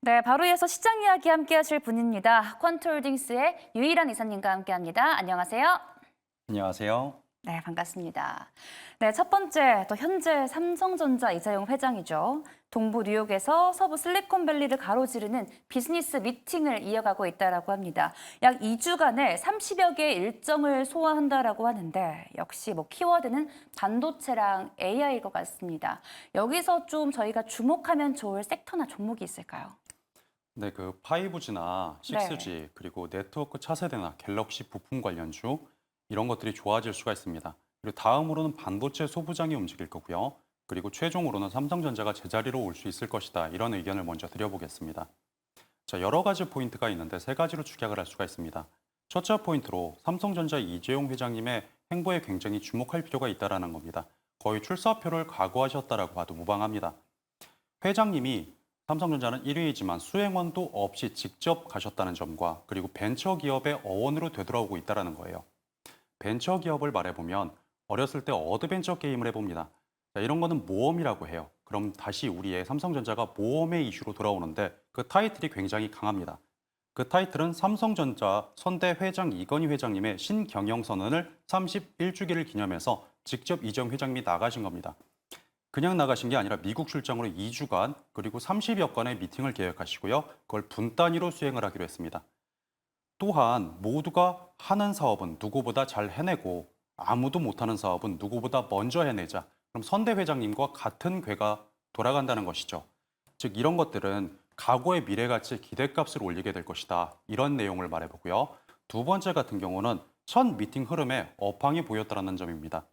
네, 바로 이어서 시장 이야기 함께 하실 분입니다. 퀀트홀딩스의 유일한 이사님과 함께합니다. 안녕하세요. 안녕하세요. 네, 반갑습니다. 네, 첫 번째, 또 현재 삼성전자 이재용 회장이죠. 동부 뉴욕에서 서부 실리콘밸리를 가로지르는 비즈니스 미팅을 이어가고 있다라고 합니다. 약 2주간에 30여 개의 일정을 소화한다라고 하는데 역시 키워드는 반도체랑 AI일 것 같습니다. 여기서 좀 저희가 주목하면 좋을 섹터나 종목이 있을까요? 네, 5G나 네. 6G 그리고 네트워크 차세대나 갤럭시 부품 관련주 이런 것들이 좋아질 수가 있습니다. 그리고 다음으로는 반도체 소부장이 움직일 거고요. 그리고 최종으로는 삼성전자가 제자리로 올 수 있을 것이다. 이런 의견을 먼저 드려보겠습니다. 자, 여러 가지 포인트가 있는데 세 가지로 축약을 할 수가 있습니다. 첫째 포인트로 삼성전자 이재용 회장님의 행보에 굉장히 주목할 필요가 있다라는 겁니다. 거의 출사표를 각오하셨다라고 봐도 무방합니다. 회장님이 삼성전자는 1위이지만 수행원도 없이 직접 가셨다는 점과 그리고 벤처기업의 어원으로 되돌아오고 있다는 거예요. 벤처기업을 말해보면 어렸을 때 어드벤처 게임을 해봅니다. 자, 이런 거는 모험이라고 해요. 그럼 다시 우리의 삼성전자가 모험의 이슈로 돌아오는데 그 타이틀이 굉장히 강합니다. 그 타이틀은 삼성전자 선대 회장 이건희 회장님의 신경영선언을 31주기를 기념해서 직접 이재용 회장님이 나가신 겁니다. 그냥 나가신 게 아니라 미국 출장으로 2주간 그리고 30여 건의 미팅을 계획하시고요. 그걸 분 단위로 수행을 하기로 했습니다. 또한 모두가 하는 사업은 누구보다 잘 해내고 아무도 못하는 사업은 누구보다 먼저 해내자. 그럼 선대 회장님과 같은 궤가 돌아간다는 것이죠. 즉 이런 것들은 과거의 미래가치 기대값을 올리게 될 것이다. 이런 내용을 말해보고요. 두 번째 같은 경우는 첫 미팅 흐름에 업황이 보였다는 점입니다.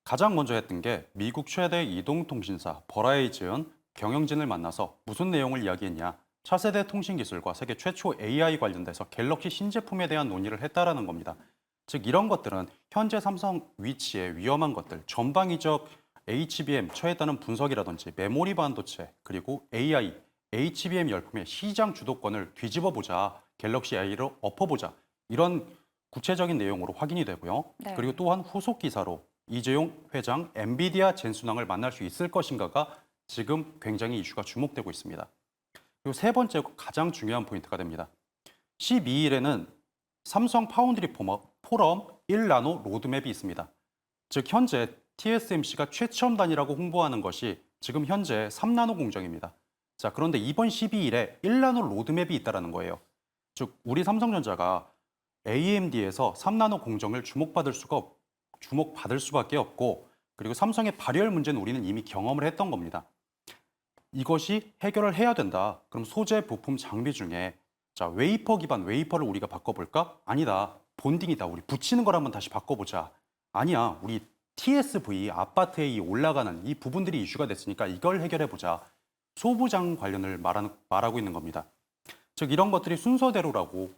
가장 먼저 했던 게 미국 최대 이동통신사 버라이즌 경영진을 만나서 무슨 내용을 이야기했냐. 차세대 통신 기술과 세계 최초 AI 관련돼서 갤럭시 신제품에 대한 논의를 했다라는 겁니다. 즉 이런 것들은 현재 삼성 위치의 위험한 것들, 전방위적 HBM 처했다는 분석이라든지 메모리 반도체 그리고 AI, HBM 열풍의 시장 주도권을 뒤집어 보자, 갤럭시 AI를 엎어보자 이런 구체적인 내용으로 확인이 되고요. 네. 그리고 또한 후속 기사로 이재용 회장 엔비디아 젠순왕을 만날 수 있을 것인가가 지금 굉장히 이슈가 주목되고 있습니다. 그리고 세 번째 가장 중요한 포인트가 됩니다. 12일에는 삼성 파운드리 포럼 1나노 로드맵이 있습니다. 즉 현재 TSMC가 최첨단이라고 홍보하는 것이 지금 현재 3나노 공정입니다. 자, 그런데 이번 12일에 1나노 로드맵이 있다는 거예요. 즉 우리 삼성전자가 AMD에서 3나노 공정을 주목받을 수밖에 없고 그리고 삼성의 발열 문제는 우리는 이미 경험을 했던 겁니다. 이것이 해결을 해야 된다. 그럼 소재, 부품, 장비 중에 자 웨이퍼 기반 웨이퍼를 우리가 바꿔볼까? 아니다. 본딩이다. 우리 붙이는 걸 한번 다시 바꿔보자. 아니야. 우리 TSV, 아파트에 이 올라가는 이 부분들이 이슈가 됐으니까 이걸 해결해보자. 소부장 관련을 말하고 있는 겁니다. 즉 이런 것들이 순서대로라고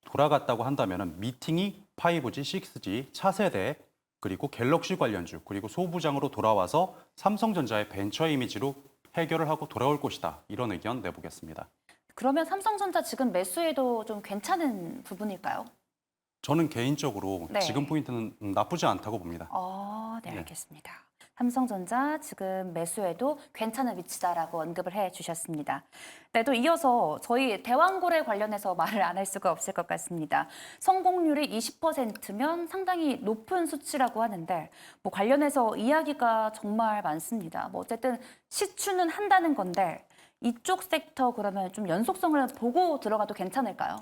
돌아갔다고 한다면 미팅이 5G, 6G, 차세대, 그리고 갤럭시 관련주, 그리고 소부장으로 돌아와서 삼성전자의 벤처 이미지로 해결을 하고 돌아올 것이다. 이런 의견 내보겠습니다. 그러면 삼성전자 지금 매수해도 좀 괜찮은 부분일까요? 저는 개인적으로 네. 지금 포인트는 나쁘지 않다고 봅니다. 네, 네. 알겠습니다. 삼성전자 지금 매수해도 괜찮은 위치다라고 언급을 해 주셨습니다. 네, 또 이어서 저희 대왕고래 관련해서 말을 안 할 수가 없을 것 같습니다. 성공률이 20%면 상당히 높은 수치라고 하는데 관련해서 이야기가 정말 많습니다. 어쨌든 시추는 한다는 건데 이쪽 섹터 그러면 좀 연속성을 보고 들어가도 괜찮을까요?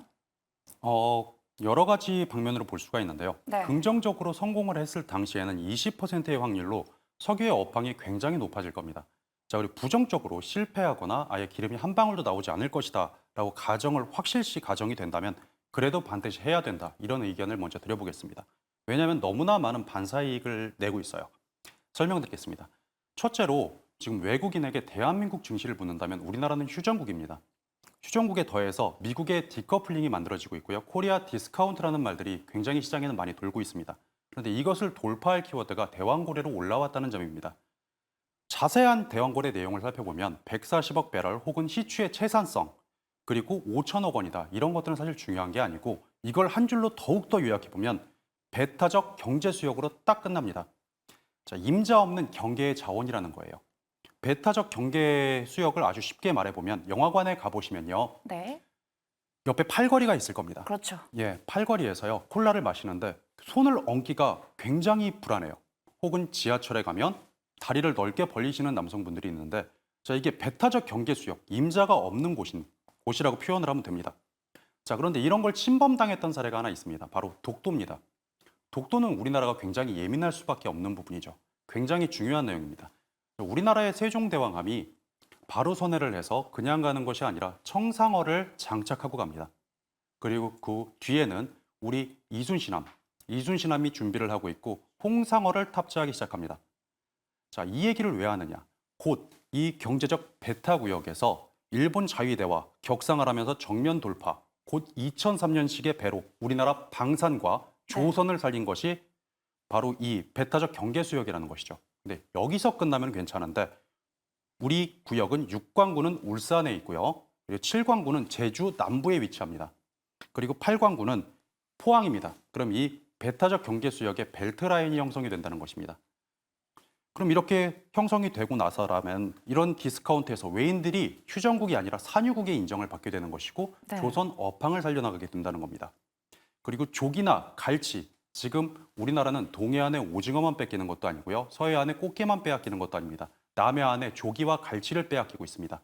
여러 가지 방면으로 볼 수가 있는데요. 네. 긍정적으로 성공을 했을 당시에는 20%의 확률로 석유의 업황이 굉장히 높아질 겁니다. 자, 그리고 부정적으로 실패하거나 아예 기름이 한 방울도 나오지 않을 것이다 라고 확실시 가정이 된다면 그래도 반드시 해야 된다. 이런 의견을 먼저 드려보겠습니다. 왜냐하면 너무나 많은 반사이익을 내고 있어요. 설명드리겠습니다. 첫째로 지금 외국인에게 대한민국 증시를 묻는다면 우리나라는 휴전국입니다. 휴전국에 더해서 미국의 디커플링이 만들어지고 있고요. 코리아 디스카운트라는 말들이 굉장히 시장에는 많이 돌고 있습니다. 그런데 이것을 돌파할 키워드가 대왕고래로 올라왔다는 점입니다. 자세한 대왕거래 내용을 살펴보면 140억 배럴 혹은 시추의 채산성 그리고 5천억 원이다. 이런 것들은 사실 중요한 게 아니고 이걸 한 줄로 더욱더 요약해보면 배타적 경제 수역으로 딱 끝납니다. 자, 임자 없는 경계의 자원이라는 거예요. 배타적 경계 수역을 아주 쉽게 말해보면 영화관에 가보시면요. 네. 옆에 팔걸이가 있을 겁니다. 그렇죠. 예, 팔걸이에서요. 콜라를 마시는데 손을 얹기가 굉장히 불안해요. 혹은 지하철에 가면 다리를 넓게 벌리시는 남성분들이 있는데 자, 이게 배타적 경계 수역, 임자가 없는 곳이라고 표현을 하면 됩니다. 자, 그런데 이런 걸 침범당했던 사례가 하나 있습니다. 바로 독도입니다. 독도는 우리나라가 굉장히 예민할 수밖에 없는 부분이죠. 굉장히 중요한 내용입니다. 우리나라의 세종대왕함이 바로 선회를 해서 그냥 가는 것이 아니라 청상어를 장착하고 갑니다. 그리고 그 뒤에는 우리 이순신함이 준비를 하고 있고 홍상어를 탑재하기 시작합니다. 자, 이 얘기를 왜 하느냐? 곧 이 경제적 배타 구역에서 일본 자위대와 격상을 하면서 정면 돌파, 곧 2003년식의 배로 우리나라 방산과 조선을 살린 것이 바로 이 배타적 경계 수역이라는 것이죠. 근데 여기서 끝나면 괜찮은데 우리 구역은 6광구는 울산에 있고요. 그리고 7광구는 제주 남부에 위치합니다. 그리고 8광구는 포항입니다. 그럼 이 배타적 경계 수역에 벨트 라인이 형성이 된다는 것입니다. 그럼 이렇게 형성이 되고 나서라면 이런 디스카운트에서 외인들이 휴전국이 아니라 산유국의 인정을 받게 되는 것이고 네. 조선 업황을 살려나가게 된다는 겁니다. 그리고 조기나 갈치, 지금 우리나라는 동해안에 오징어만 뺏기는 것도 아니고요. 서해안에 꽃게만 빼앗기는 것도 아닙니다. 남해안에 조기와 갈치를 빼앗기고 있습니다.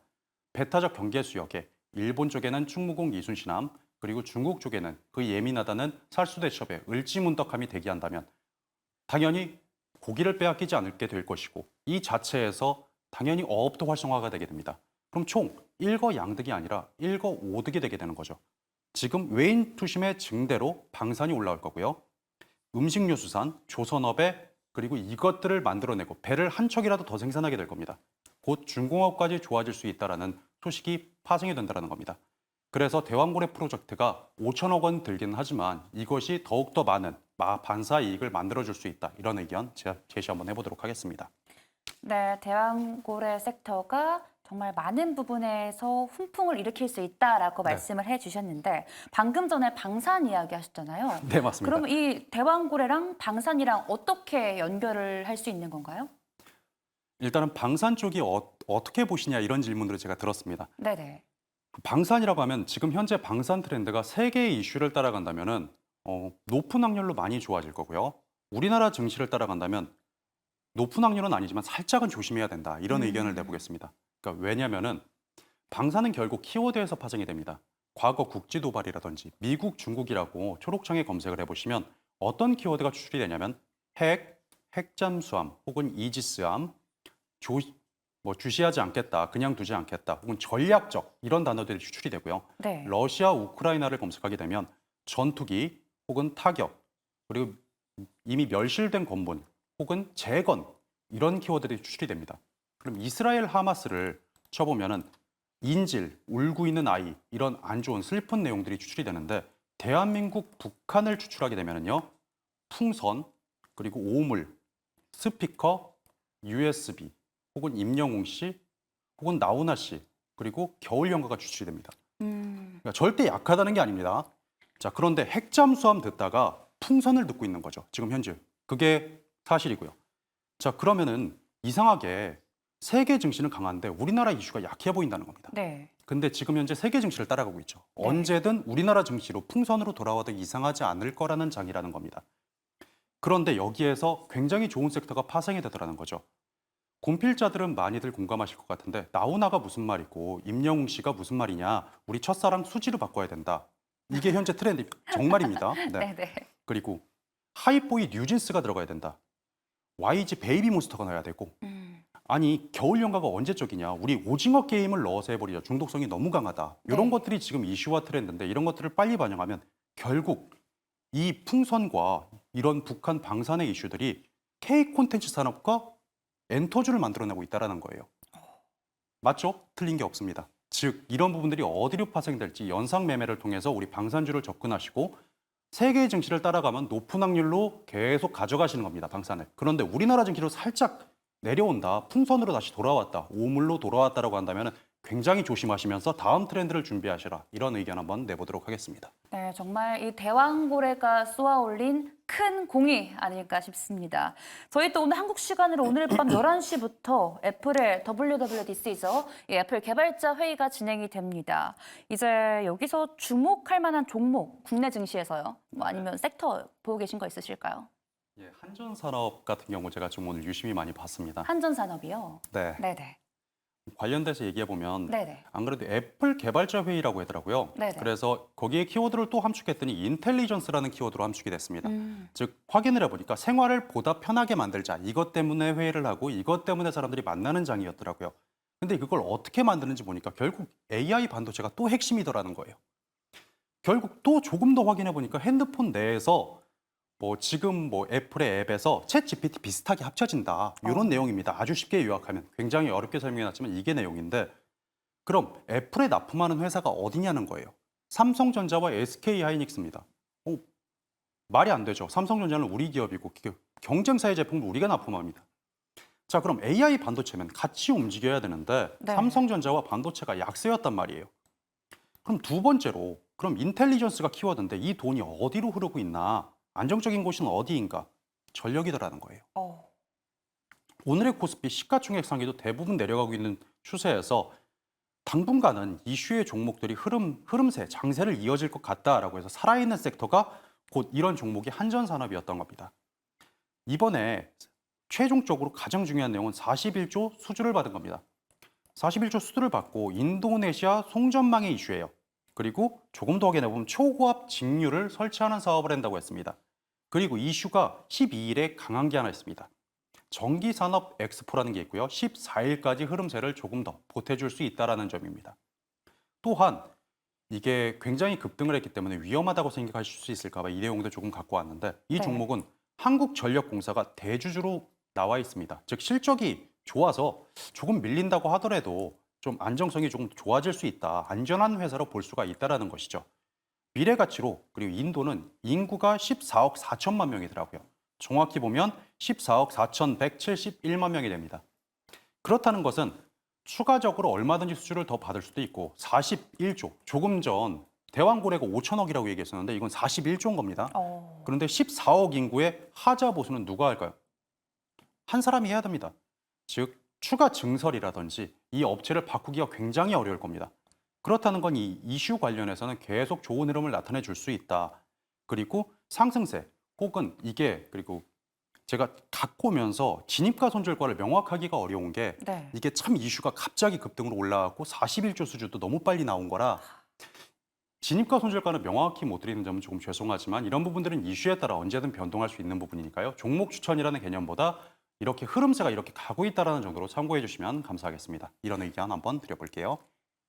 배타적 경계 수역에 일본 쪽에는 충무공 이순신함, 그리고 중국 쪽에는 그 예민하다는 살수대첩의 을지문덕함이 대기한다면 당연히 고기를 빼앗기지 않게 될 것이고 이 자체에서 당연히 어업도 활성화가 되게 됩니다. 그럼 총 일거양득이 아니라 일거오득이 되게 되는 거죠. 지금 외인 투심의 증대로 방산이 올라올 거고요. 음식료수산, 조선업에 그리고 이것들을 만들어내고 배를 한 척이라도 더 생산하게 될 겁니다. 곧 중공업까지 좋아질 수 있다는 소식이 파생이 된다는 겁니다. 그래서 대왕고래 프로젝트가 5천억 원 들기는 하지만 이것이 더욱더 많은 반사 이익을 만들어줄 수 있다. 이런 의견 제가 제시 한번 해보도록 하겠습니다. 네, 대왕고래 섹터가 정말 많은 부분에서 훈풍을 일으킬 수 있다라고 네. 말씀을 해주셨는데 방금 전에 방산 이야기 하셨잖아요. 네, 맞습니다. 그럼 이 대왕고래랑 방산이랑 어떻게 연결을 할 수 있는 건가요? 일단은 방산 쪽이 어떻게 보시냐 이런 질문들을 제가 들었습니다. 네네. 방산이라고 하면 지금 현재 방산 트렌드가 세계의 이슈를 따라간다면은 높은 확률로 많이 좋아질 거고요. 우리나라 증시를 따라간다면 높은 확률은 아니지만 살짝은 조심해야 된다. 이런 의견을 내보겠습니다. 그러니까 왜냐면은 방산은 결국 키워드에서 파생이 됩니다. 과거 국지 도발이라든지 미국, 중국이라고 초록창에 검색을 해보시면 어떤 키워드가 추출이 되냐면 핵잠수함 혹은 이지스함, 주시하지 않겠다, 그냥 두지 않겠다, 혹은 전략적 이런 단어들이 추출이 되고요. 네. 러시아, 우크라이나를 검색하게 되면 전투기 혹은 타격, 그리고 이미 멸실된 건물 혹은 재건 이런 키워드들이 추출이 됩니다. 그럼 이스라엘 하마스를 쳐보면은 인질, 울고 있는 아이 이런 안 좋은 슬픈 내용들이 추출이 되는데 대한민국 북한을 추출하게 되면은요 풍선 그리고 오물, 스피커, USB 혹은 임영웅 씨 혹은 나훈아 씨 그리고 겨울연가가 추출이 됩니다. 그러니까 절대 약하다는 게 아닙니다. 자, 그런데 핵잠수함 듣다가 풍선을 듣고 있는 거죠. 지금 현재. 그게 사실이고요. 자, 그러면은 이상하게 세계 증시는 강한데 우리나라 이슈가 약해 보인다는 겁니다. 네. 근데 지금 현재 세계 증시를 따라가고 있죠. 네. 언제든 우리나라 증시로 풍선으로 돌아와도 이상하지 않을 거라는 장이라는 겁니다. 그런데 여기에서 굉장히 좋은 섹터가 파생이 되더라는 거죠. 공필자들은 많이들 공감하실 것 같은데 나훈아가 무슨 말이고 임영웅 씨가 무슨 말이냐. 우리 첫사랑 수지로 바꿔야 된다. 이게 현재 트렌드 정말입니다. 네. 네네. 그리고 하이보이 뉴진스가 들어가야 된다. YG 베이비몬스터가 넣어야 되고 아니 겨울연가가 언제적이냐. 우리 오징어 게임을 넣어서 해버리자. 중독성이 너무 강하다. 이런 네. 것들이 지금 이슈화 트렌드인데 이런 것들을 빨리 반영하면 결국 이 풍선과 이런 북한 방산의 이슈들이 K 콘텐츠 산업과 엔터주를 만들어내고 있다는 거예요. 맞죠? 틀린 게 없습니다. 즉 이런 부분들이 어디로 파생될지 연상 매매를 통해서 우리 방산주를 접근하시고 세계 증시를 따라가면 높은 확률로 계속 가져가시는 겁니다. 방산을. 그런데 우리나라 증시로 살짝 내려온다. 풍선으로 다시 돌아왔다. 오물로 돌아왔다라고 한다면 굉장히 조심하시면서 다음 트렌드를 준비하시라. 이런 의견 한번 내보도록 하겠습니다. 네, 정말 이 대왕고래가 쏘아올린 큰 공이 아닐까 싶습니다. 저희 또 오늘 한국 시간으로 오늘 밤 11시부터 애플의 WWDC죠. 이 애플 개발자 회의가 진행이 됩니다. 이제 여기서 주목할 만한 종목, 국내 증시에서요. 뭐 아니면 섹터 보고 계신 거 있으실까요? 예, 한전산업 같은 경우 제가 좀 오늘 유심히 많이 봤습니다. 한전산업이요. 네, 네네. 관련돼서 얘기해 보면 네네. 안 그래도 애플 개발자 회의라고 하더라고요. 네네. 그래서 거기에 키워드를 또 함축했더니 인텔리전스라는 키워드로 함축이 됐습니다. 음. 즉 확인을 해보니까 생활을 보다 편하게 만들자. 이것 때문에 회의를 하고 이것 때문에 사람들이 만나는 장이었더라고요. 근데 그걸 어떻게 만드는지 보니까 결국 AI 반도체가 또 핵심이더라는 거예요. 결국 또 조금 더 확인해 보니까 핸드폰 내에서 뭐 지금 뭐 애플의 앱에서 챗 GPT 비슷하게 합쳐진다. 이런 내용입니다. 아주 쉽게 요약하면 굉장히 어렵게 설명해 놨지만 이게 내용인데 그럼 애플에 납품하는 회사가 어디냐는 거예요. 삼성전자와 SK하이닉스입니다. 말이 안 되죠. 삼성전자는 우리 기업이고 경쟁사의 제품도 우리가 납품합니다. 자, 그럼 AI 반도체면 같이 움직여야 되는데 네. 삼성전자와 반도체가 약세였단 말이에요. 그럼 두 번째로 그럼 인텔리전스가 키워드인데 이 돈이 어디로 흐르고 있나? 안정적인 곳은 어디인가? 전력이더라는 거예요. 오늘의 코스피 시가총액 상위도 대부분 내려가고 있는 추세에서 당분간은 이슈의 종목들이 흐름세, 장세를 이어질 것 같다라고 해서 살아있는 섹터가 곧 이런 종목이 한전산업이었던 겁니다. 이번에 최종적으로 가장 중요한 내용은 41조 수주를 받은 겁니다. 41조 수주를 받고 인도네시아 송전망의 이슈예요. 그리고 조금 더 확인해보면 초고압 직류를 설치하는 사업을 한다고 했습니다. 그리고 이슈가 12일에 강한 게 하나 있습니다. 전기산업 엑스포라는 게 있고요. 14일까지 흐름세를 조금 더 보태줄 수 있다는 점입니다. 또한 이게 굉장히 급등을 했기 때문에 위험하다고 생각하실 수 있을까 봐 이 내용도 조금 갖고 왔는데 이 네. 종목은 한국전력공사가 대주주로 나와 있습니다. 즉 실적이 좋아서 조금 밀린다고 하더라도 좀 안정성이 조금 좋아질 수 있다. 안전한 회사로 볼 수가 있다는 것이죠. 미래 가치로 그리고 인도는 인구가 14억 4천만 명이더라고요. 정확히 보면 14억 4,171만 명이 됩니다. 그렇다는 것은 추가적으로 얼마든지 수주를 더 받을 수도 있고 41조, 조금 전 대왕고래가 5천억이라고 얘기했었는데 이건 41조인 겁니다. 그런데 14억 인구의 하자 보수는 누가 할까요? 한 사람이 해야 됩니다. 즉 추가 증설이라든지 이 업체를 바꾸기가 굉장히 어려울 겁니다. 그렇다는 건 이 이슈 관련해서는 계속 좋은 흐름을 나타내 줄 수 있다. 그리고 상승세 혹은 이게 그리고 제가 갖고 오면서 진입가 손절가를 명확하기가 어려운 게 네. 이게 참 이슈가 갑자기 급등으로 올라왔고 41조 수주도 너무 빨리 나온 거라 진입가 손절가는 명확히 못 드리는 점은 조금 죄송하지만 이런 부분들은 이슈에 따라 언제든 변동할 수 있는 부분이니까요. 종목 추천이라는 개념보다 이렇게 흐름세가 이렇게 가고 있다는 정도로 참고해 주시면 감사하겠습니다. 이런 의견 한번 드려볼게요.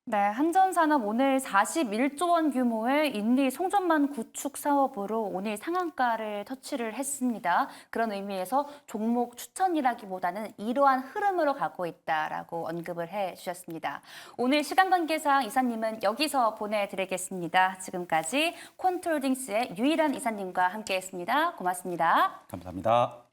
네, 한전산업 오늘 41조 원 규모의 인리 송전망 구축 사업으로 오늘 상한가를 터치를 했습니다. 그런 의미에서 종목 추천이라기보다는 이러한 흐름으로 가고 있다라고 언급을 해주셨습니다. 오늘 시간 관계상 이사님은 여기서 보내드리겠습니다. 지금까지 콘트롤딩스의 유일한 이사님과 함께했습니다. 고맙습니다. 감사합니다.